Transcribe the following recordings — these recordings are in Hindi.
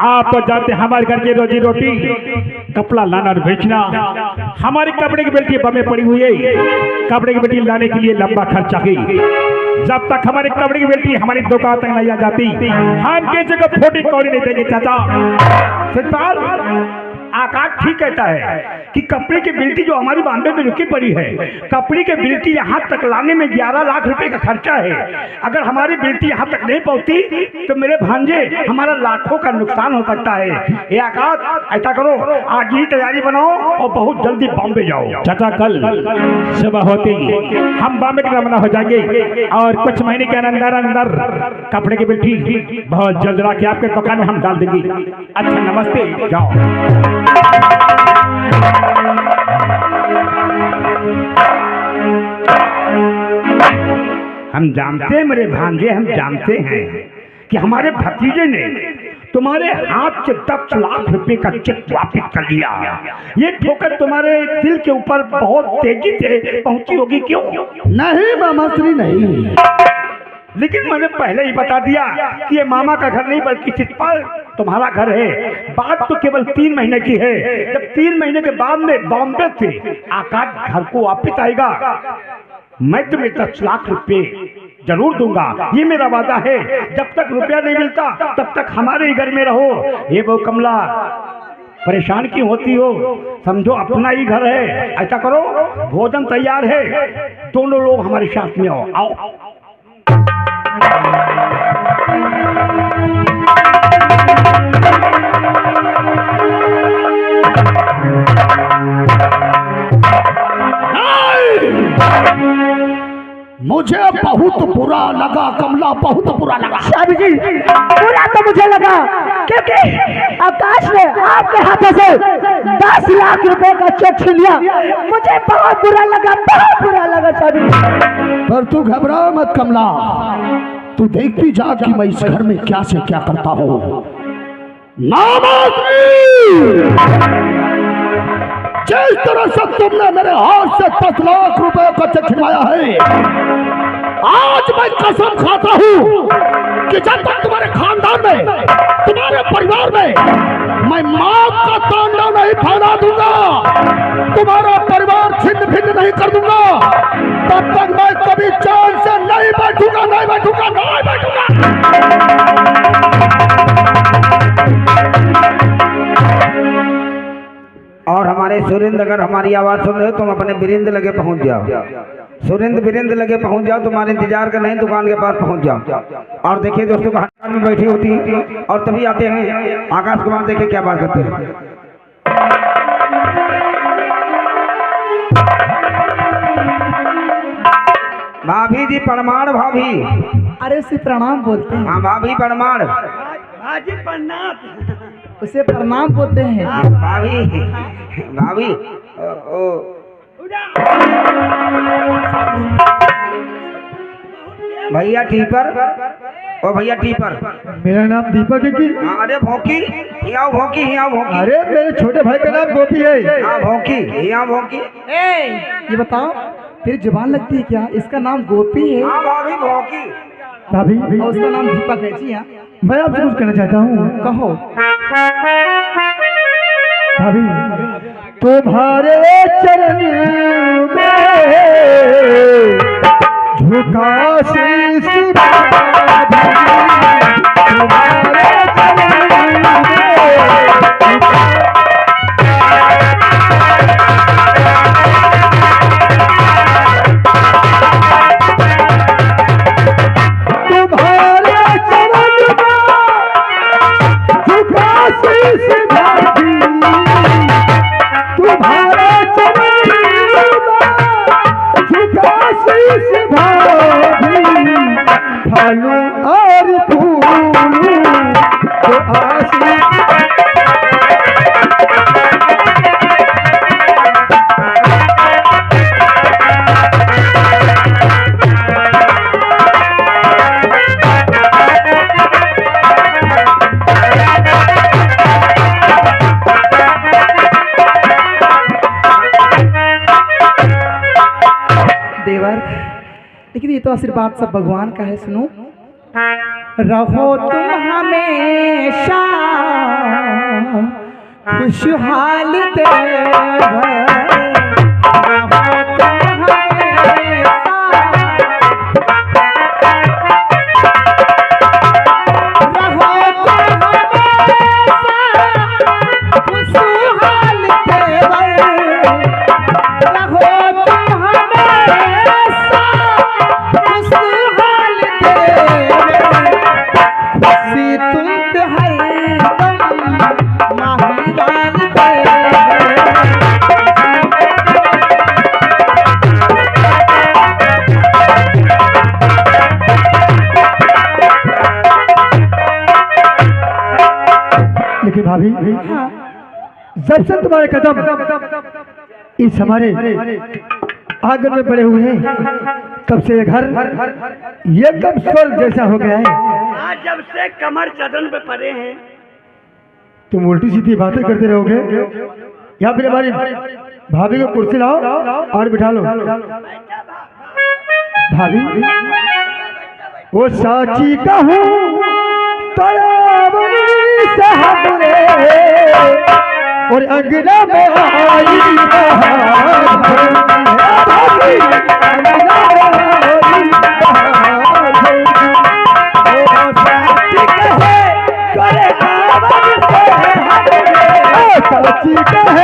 आप तो जानते हैं हमारे घर की रोजी रोटी कपड़ा लाना और बेचना। हमारे कपड़े की बेल्टी बमे पड़ी हुई है, कपड़े की बेल्टी लाने के लिए लंबा खर्चा है। जब तक हमारे कपड़े की बेल्टी हमारी दुकान तक नहीं आ जाती हम किसी को फोटी कौड़ी नहीं देंगे। चाचा आकाश ठीक कहता है कि कपड़े की बिल्टी जो हमारी बॉम्बे में रुकी पड़ी है, कपड़े की बिल्टी यहाँ तक लाने में 11 लाख रुपए का खर्चा है। अगर हमारी बिल्टी यहाँ तक नहीं पहुँचती तो मेरे भांजे हमारा लाखों का नुकसान हो सकता है। ये आकाश ऐसा करो, आज ही तैयारी बनाओ और बहुत जल्दी बॉम्बे जाओ। चाचा कल सुबह होते ही हम बॉम्बे के रवाना हो जाएंगे और कुछ महीने के अंदर अंदर कपड़े की बिल्टी बहुत जल्द ला के आपके दुकान में हम डाल देंगे। अच्छा नमस्ते, जाओ। हम जानते हैं मेरे भांजे, हम जानते हैं कि हमारे भतीजे ने तुम्हारे हाथ से 10 लाख रुपए का चेक वापस कर लिया। ये ठोकर तुम्हारे दिल के ऊपर बहुत तेजी से पहुंची होगी, क्यों? नहीं मामा श्री नहीं, लेकिन मैंने पहले ही बता दिया कि ये मामा का घर नहीं बल्कि चितपाल तुम्हारा घर है। बात तो केवल 3 महीने की है। जब 3 महीने के बाद में बॉम्बे से आकाश घर को वापस आएगा, मैं तुम्हें 10 लाख रुपए जरूर दूंगा, ये मेरा वादा है। जब तक रुपया नहीं मिलता तब तक हमारे ही घर में रहो। ये वो कमला परेशान क्यों होती हो? समझो अपना ही घर है। ऐसा करो, भोजन तैयार है, दोनों लोग हमारे साथ में आओ। मुझे बहुत बुरा लगा कमला, बहुत बुरा लगा। स्वामी जी बुरा तो मुझे लगा क्योंकि आकाश ने आपके हाथों से 10 लाख रुपए का चेक छीन लिया। मुझे बहुत बुरा लगा, बहुत बुरा लगा स्वामी जी। पर तू घबरा मत कमला, तू देखती जा कि मैं इस घर में क्या से क्या करता हूँ। जिस तरह से तुमने मेरे हाथ से 10 लाख रुपए का चेक छिनवाया है, आज मैं कसम खाता हूँ कि जब तक तुम्हारे खानदान में, तुम्हारे परिवार में मैं मौत का तांडव नहीं फैला दूंगा, तुम्हारा परिवार छिन्न भिन्न नहीं कर दूंगा, तब तक मैं कभी चैन से नहीं बैठूंगा, नहीं बैठूंगा, नहीं बैठूंगा। और हमारे सुरिंद अगर हमारी आवाज सुन रहे हो तुम अपने बिरिंद लगे पहुंच जाओ। सुरिंद बिरिंद लगे पहुंच जाओ, तुम्हारे इंतजार कर नहीं, दुकान के पास पहुंच जाओ। और देखिए दोस्तों कहानी में बैठी होती है और तभी आते हैं आकाश कुमार, देखिए क्या बात करते हैं। भाभी जी प्रमाण। भाभी अरे उसे प्रणाम बोलते हैं। हाँ भाभी प्रमाण। भाजी प्रणाम, उसे प्रणाम बोलते हैं। भाभी भाभी भैया टीपर, ओ भैया टीपर। मेरा नाम दीपक है कि? अरे भौंकी, हियाओ भौंकी, हियाओ भौंकी। अरे मेरे छोटे भाई का नाम गोपी है। हाँ भौंकी, हियाओ भौंकी। ये बताओ तेरी जुबान लगती है क्या? इसका नाम गोपी है। हाँ भाभी भौंकी। भाभी और उसका नाम दीपक है। जी हाँ, मैं आपसे कुछ कहना चाहता हूँ। कहो। भाभी तुम्हारे चरण में झुका शीश, तुम्हारे चरण और फूल जो आशीष। देवर, लेकिन ये तो आशीर्वाद सब भगवान का है। सुनो, रहो तुम हमेशा खुशहाल तेरा भाभी, जब से तुम्हारे कदम इस हमारे आंगन में पड़े हुए हैं, तब से ये घर एकदम स्वर्ग जैसा हो गया है। आज जब से कमर चदन पे पड़े हैं, तुम उल्टी सीधी बातें करते रहोगे। यहाँ फिर हमारी भाभी को कुर्सी लाओ और बिठा लो। भाभी, वो साची कहूँ और अंगना में आई साची कहे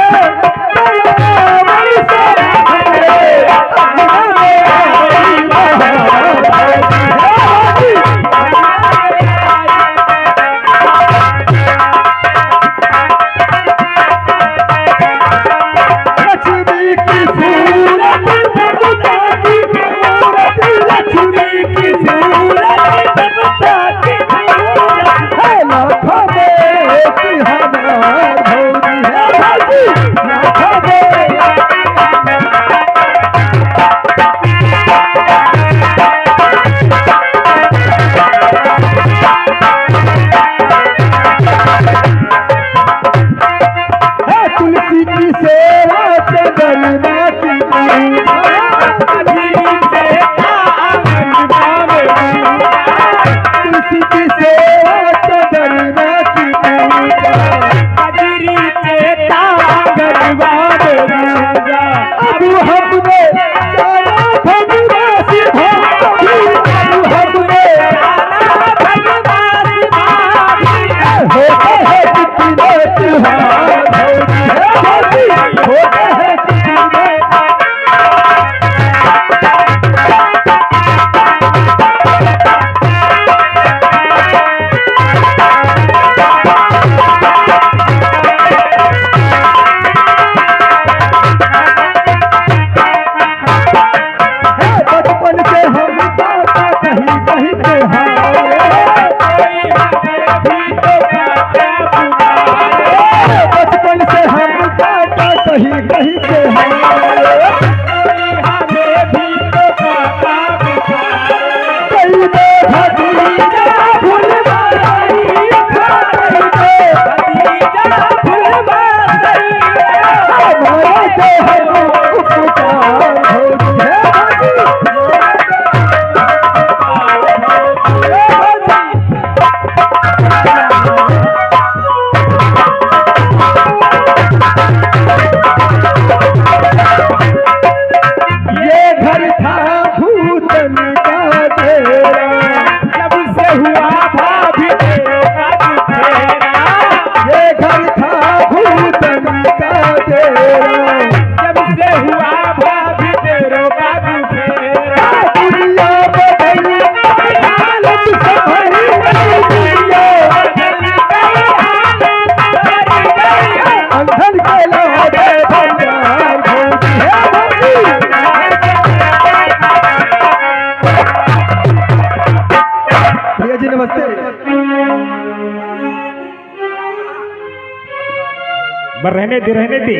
रहने दे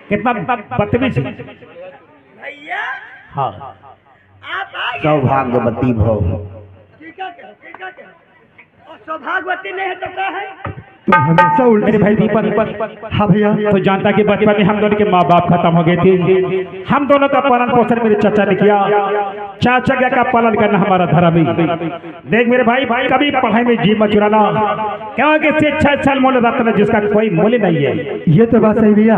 कितना बदतमीज भैया हाँ आप आ गए। सौभाग्यवती भव। और सौभाग्यवती नहीं है तो क्या है? तुम हमेशा उल्टे मेरे भाई दीपक, हाँ भैया, तो जानता कि बचपन में हम दोनों के माँ बाप खत्म हो गए थे। हम दोनों का पालन पोषण मेरे चाचा ने किया। चाचा का पालन करना हमारा धर्म है। देख मेरे भाई, कभी पढ़ाई में जी मत चुराना, क्योंकि शिक्षा सल मूल्य रत्न जिसका कोई मूल्य नहीं है। ये तो बात सही भैया,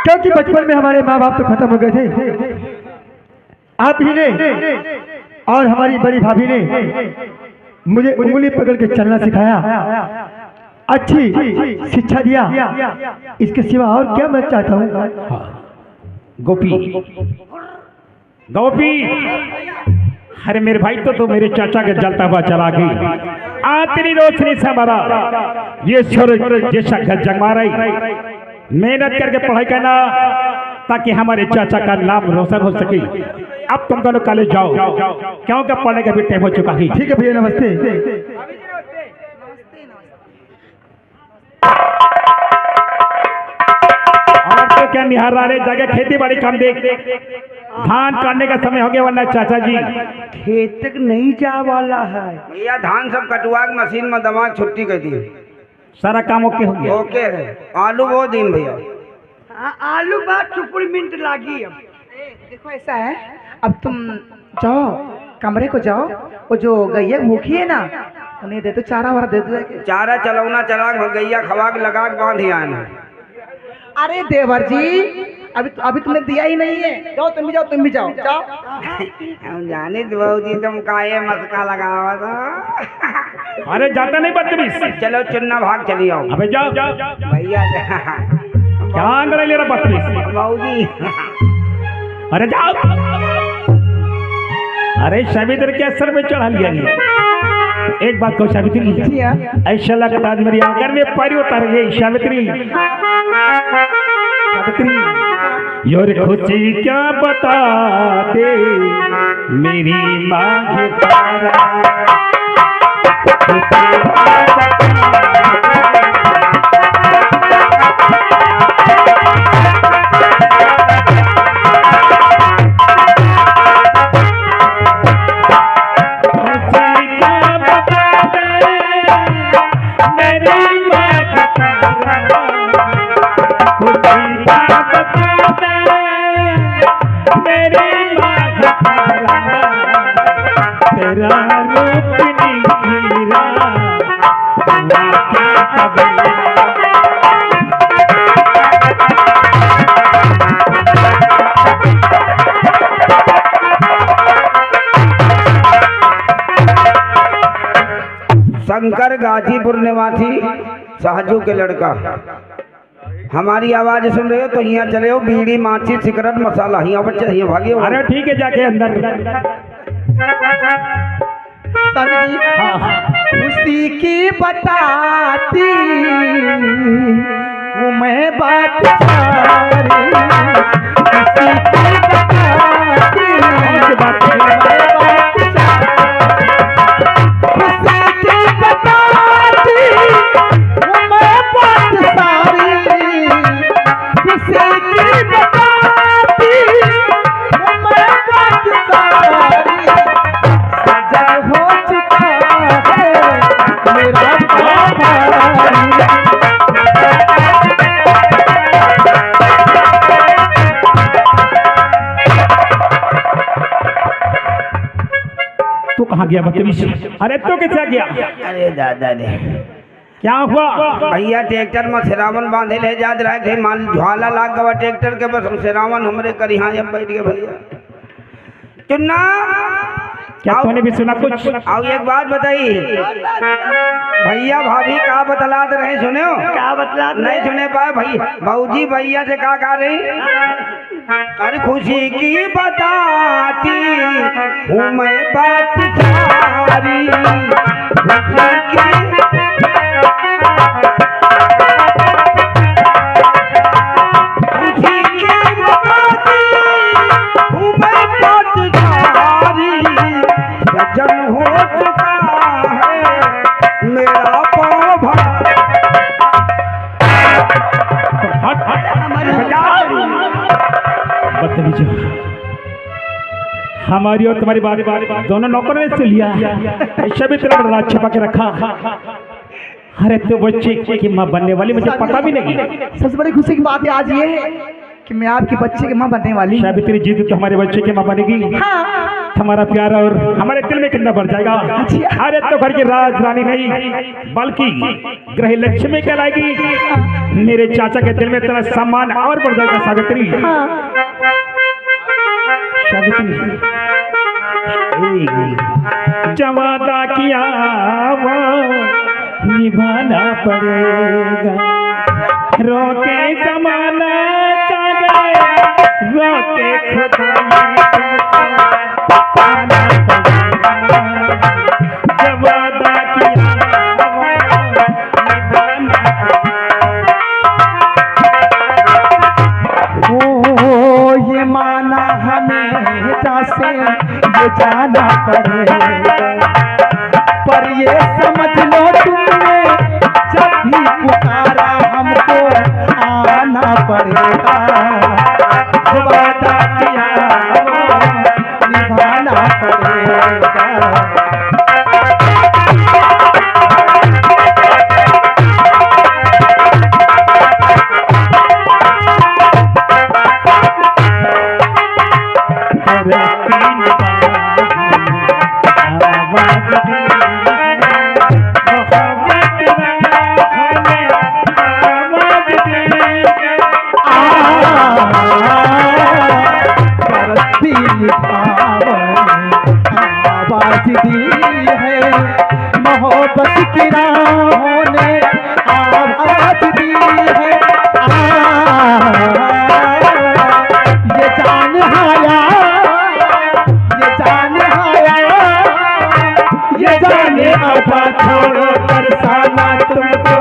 क्योंकि बचपन में हमारे माँ बाप तो खत्म हो गए थे। आप ही ने और हमारी बड़ी भाभी ने मुझे उंगली पकड़ के चलना सिखाया, अच्छी शिक्षा दिया। इसके सिवा और क्या मैं चाहता हूँ। गोपी, गोपी, अरे मेरे भाई तो मेरे चाचा के जलता हुआ चला गई। तेरी रोशनी से हमारा ये सूरज जैसा घर जगमा रही। मेहनत करके पढ़ाई करना ताकि हमारे चाचा का नाम रोशन हो सके। अब तुम दोनों कॉलेज जाओ, क्योंकि पढ़ने का भी टाइम हो चुका है। ठीक है भैया, नमस्ते। और तो क्या निहार रहे जगह खेती बाड़ी काम देख, धान काटने का समय हो गया, वरना चाचा जी खेत तक नहीं जा वाला है। भैया धान सब कटवा के मशीन में दबा के छुट्टी कर दी। सारा काम ओके हो गया। ओके है। आलू वो दिन भैया, आलू बात सुपर मिनट लागी। अब देखो ऐसा है, अब तुम जाओ कमरे को जाओ, वो जो गैया भूखी है ना, उन्हें दे दो चारा वारा दे दो। चारा चलौना चला गैया खवा के लगा के बांध आना। अरे देवर जी, अभी तुमने दिया ही नहीं है। जाओ तुम भी जाओ, तुम भी जाओ जाओ। हम जाने बहू जी तुम काये मस्का लगावा था। अरे जाता नहीं बदतमीज, चलो चुन्ना भाग चली आओ। अबे जाओ भैया क्या अंगड़े ले रहा बदतमीज। बहू जी अरे जाओ। अरे सावित्री के असर में चढ़ा लिया ये। एक बात को सावित्री, ऐसा लगता है मेरी आंगन में पैर उतर गई। सावित्री, सावित्री, योर खुशी क्या बताते मेरी मांग शंकर गाजीपुर निवासी सहजू के लड़का। हमारी आवाज सुन रहे हो तो यहाँ चले हो। बीड़ी माची सिगरेट मसाला यहाँ पर चाहिए, भागे। अरे ठीक है, जाके अंदर। उसी की बताती हूँ मैं बात सारी, उसी की बताती हूँ बात सारी, उसी की बताती हूँ मैं बात सारी, उसी की बताती हूँ मैं बात सारी। सजन हो चुका है मेरा तू कहाँ गया बदतमीज? अरे तू कैसे गया? अरे दादा रे, क्या हुआ? भैया ट्रैक्टर में सिरावन बांधे ले जात रहे थे, माल ज्वाला लाग गवा ट्रैक्टर के, बस हम सिरावन हमरे कर यहाँ जब बैठ गए। भैया चुन्ना, क्या तूने भी सुना कुछ? आओ एक बात बताइए, भैया भाभी का बतलाते रहे, सुने हो? क्या बतला नहीं सुने पाए भैया? भाऊजी भैया से का कह रही? अरे खुशी की बताती हूँ मैं बात सारी, खुशी की सजन हो चुका है मेरा पाँव बदतमीज, हमारी और तुम्हारी बात दोनों नौकरों ने से लिया। ऐसा भी तेरा बड़ा छिपा के रखा। अरे तो बच्चे की माँ बनने वाली मुझे पता भी नहीं। सबसे बड़ी खुशी की बात है आज ये है कि मैं आपके बच्चे की माँ बनने वाली हूँ। सावित्री जी तो हमारे बच्चे की माँ बनेगी। हाँ। हमारा प्यार और हमारे दिल में कितना बढ़ जाएगा। अरे तो घर की राज रानी नहीं बल्कि ग्रह लक्ष्मी कहलाएगी। मेरे चाचा के दिल में तेरा सम्मान और बढ़ जाएगा सावित्री। सावित्री जवादा किया वो निभाना पड़ेगा। रोके जमाना चाहे रोके खुदा पाना पड़ेगा। जवादा किया वो निभाना ओ ये माना हमें से ये जाना पड़ेगा, पर ये समझ लो तुमने जब भी पुकारा हमको आना पड़ेगा। वादा किया वो निभाना पड़ेगा। आवाज दी है मोहब्बत की राहों ने आवाज दी है। ये जान आया, ये जान आया, ये जाने आधा छोड़ो तरसाना तुमको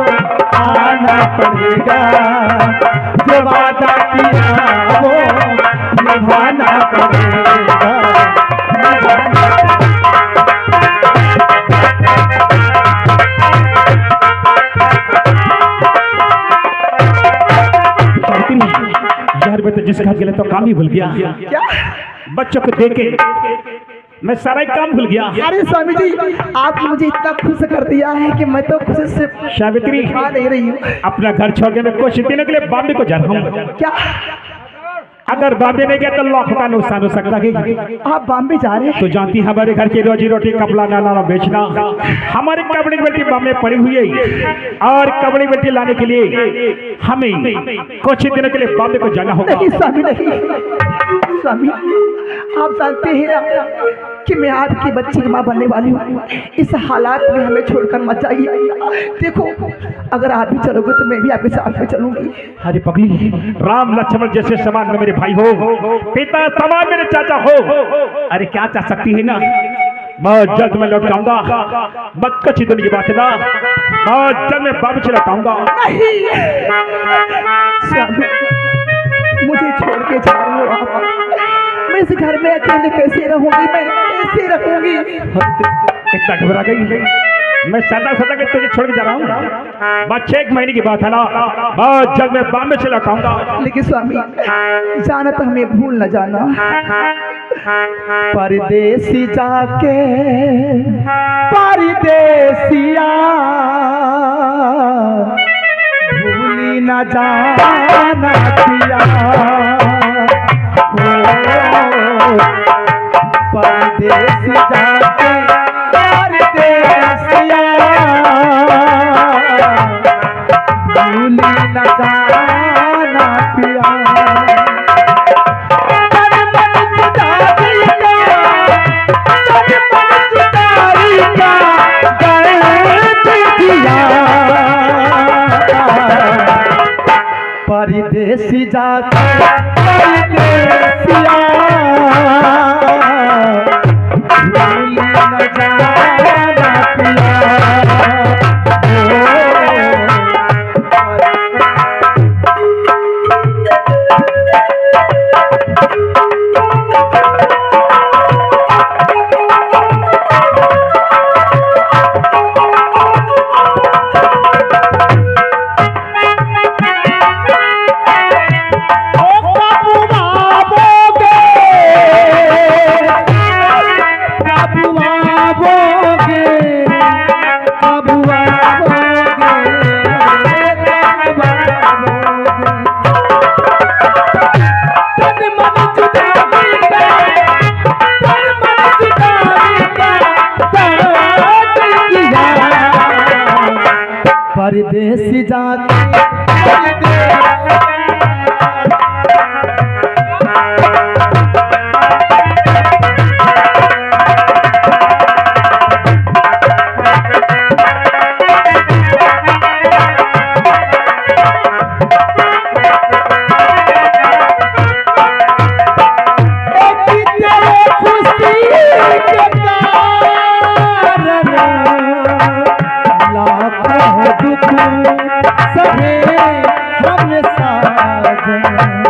आना पड़ेगा। जो वादा किया वो निभाना पड़ेगा। जिस घर गए तो काम ही भूल गया। क्या बच्चों को देके मैं सारा ही काम भूल गया। अरे स्वामी जी आपने मुझे इतना खुश कर दिया है कि मैं तो खुशी से सावित्री खा नहीं रही हूँ। अपना घर छोड़ के मैं कुछ दिनों के लिए बॉम्बे को जा रहा हूँ। क्या अगर बॉम्बे नहीं गया तो लाखों का नुकसान हो सकता है। आप बॉम्बे जा रहे हैं? तो जानती हमारे घर की रोजी रोटी कपड़ा नाना बेचना। हमारी कपड़े की बेटी बॉम्बे पड़ी हुई है और कपड़े की बेटी लाने के लिए हमें कुछ दिनों के लिए बॉम्बे को जाना होगा। नहीं स्वामी नहीं, स्वामी आप जानते हैं ना कि मैं आपकी बच्ची की माँ बनने वाली हूँ। इस हालात में हमें छोड़कर मत जाइए। देखो अगर आप भी चलोगे तो मैं भी आपके साथ में चलूंगी। अरे पगली राम लक्ष्मण जैसे समान में मेरे भाई हो, पिता समान मेरे चाचा हो। अरे क्या चाह सकती है ना, बहुत जल्द मैं लौट आऊंगा। मत कच्ची दिन की बात है ना, बहुत जल्द मैं बाबू चला आऊंगा। मुझे छोड़ के जा रही हो आप। मैं इस घर में अकेले कैसे रहूंगी, मैं कैसे रहूंगी? इतना घबरा गई? मैं सदा सदा के तुझे छोड़ के जा रहा हूँ। बस 6 महीने की बात है ना, बहुत जल्द मैं बॉम्बे से लौट आऊंगा। लेकिन स्वामी जाना तो हमें भूल न जाना। परदेसी जाके परदेसिया भूली न जाना पिया। परदेसी जाके परदेसिया भूली न जाना पिया। परदेसी जाके परदेसिया भूली न जाना पिया। परदेसी जाके लाखों दुख सहे हम साजन